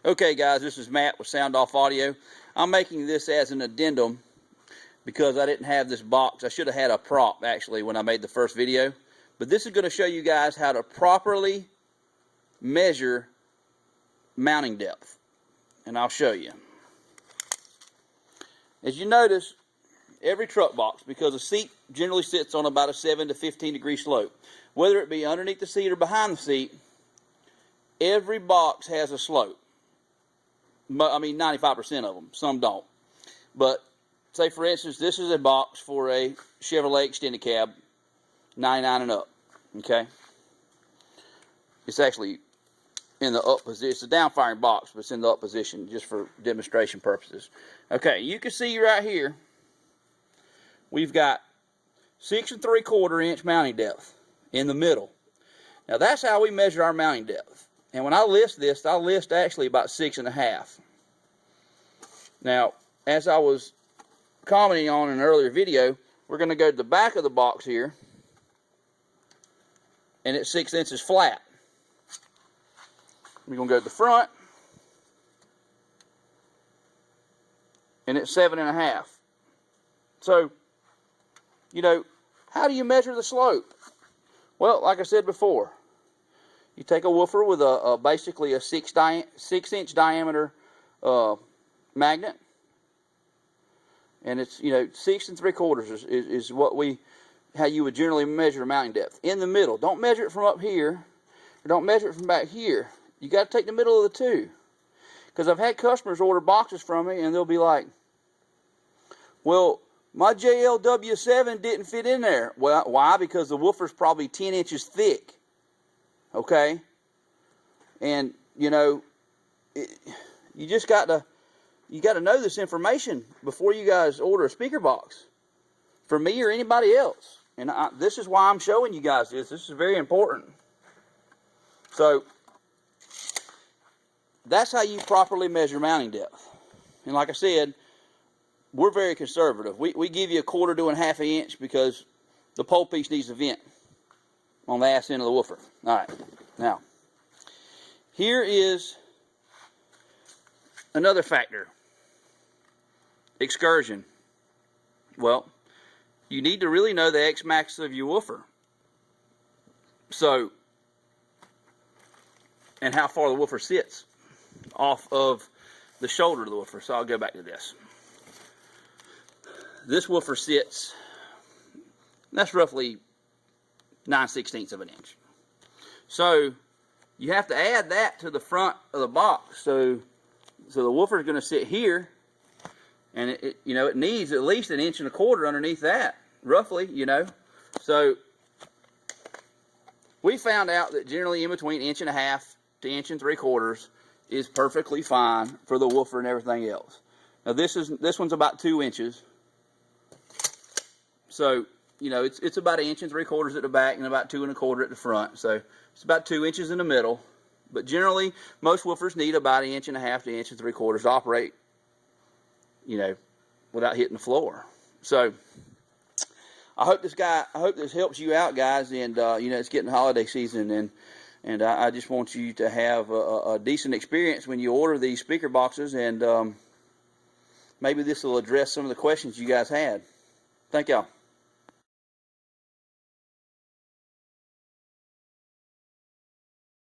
Okay guys, this is Matt with Sound Off Audio. I'm making this as an addendum because I didn't have this box. I should have had a prop actually when I made the first video. But this is going to show you guys how to properly measure mounting depth. And I'll show you. As you notice, every truck box, because a seat generally sits on about a 7 to 15 degree slope, whether it be underneath the seat or behind the seat, every box has a slope. I mean 95% of them, some don't. But say for instance, this is a box for a Chevrolet extended cab, 99 and up, okay? It's actually in the up position. It's a down firing box, but it's in the up position just for demonstration purposes. Okay, you can see right here, we've got 6 3/4 inch mounting depth in the middle. Now that's how we measure our mounting depth. And when I list this, I list actually about 6 1/2. Now, as I was commenting on in an earlier video, we're going to go to the back of the box here, and it's 6 inches flat. We're going to go to the front, and it's 7 1/2. So, you know, how do you measure the slope? Well, like I said before, you take a woofer with basically a 6-inch diameter magnet, and it's 6 3/4 is how you would generally measure mounting depth. In the middle, don't measure it from up here, or don't measure it from back here. You got to take the middle of the two, because I've had customers order boxes from me, and they'll be like, "Well, my JLW7 didn't fit in there." Well, why? Because the woofer's probably 10 inches thick. Okay, and you just got to know this information before you guys order a speaker box for me or anybody else. And this is why I'm showing you guys this. This is very important. So that's how you properly measure mounting depth. And like I said, we're very conservative. We give you 1/4 to 1/2 inch because the pole piece needs to vent on the ass end of the woofer. All right, now here is another factor: excursion. Well, you need to really know the X-max of your woofer. So, and how far the woofer sits off of the shoulder of the woofer. So I'll go back to this. This woofer sits, that's roughly 9/16 of an inch. So you have to add that to the front of the box. So the woofer is going to sit here, and it needs at least 1 1/4 inches underneath that, roughly, So we found out that generally in between 1 1/2 to 1 3/4 is perfectly fine for the woofer and everything else. Now this one's about 2 inches. So it's about 1 3/4 at the back and about 2 1/4 at the front. So it's about 2 inches in the middle. But generally, most woofers need about 1 1/2 to 1 3/4 to operate, without hitting the floor. So I hope this helps you out, guys. And it's getting holiday season, and I just want you to have a decent experience when you order these speaker boxes. And maybe this will address some of the questions you guys had. Thank y'all.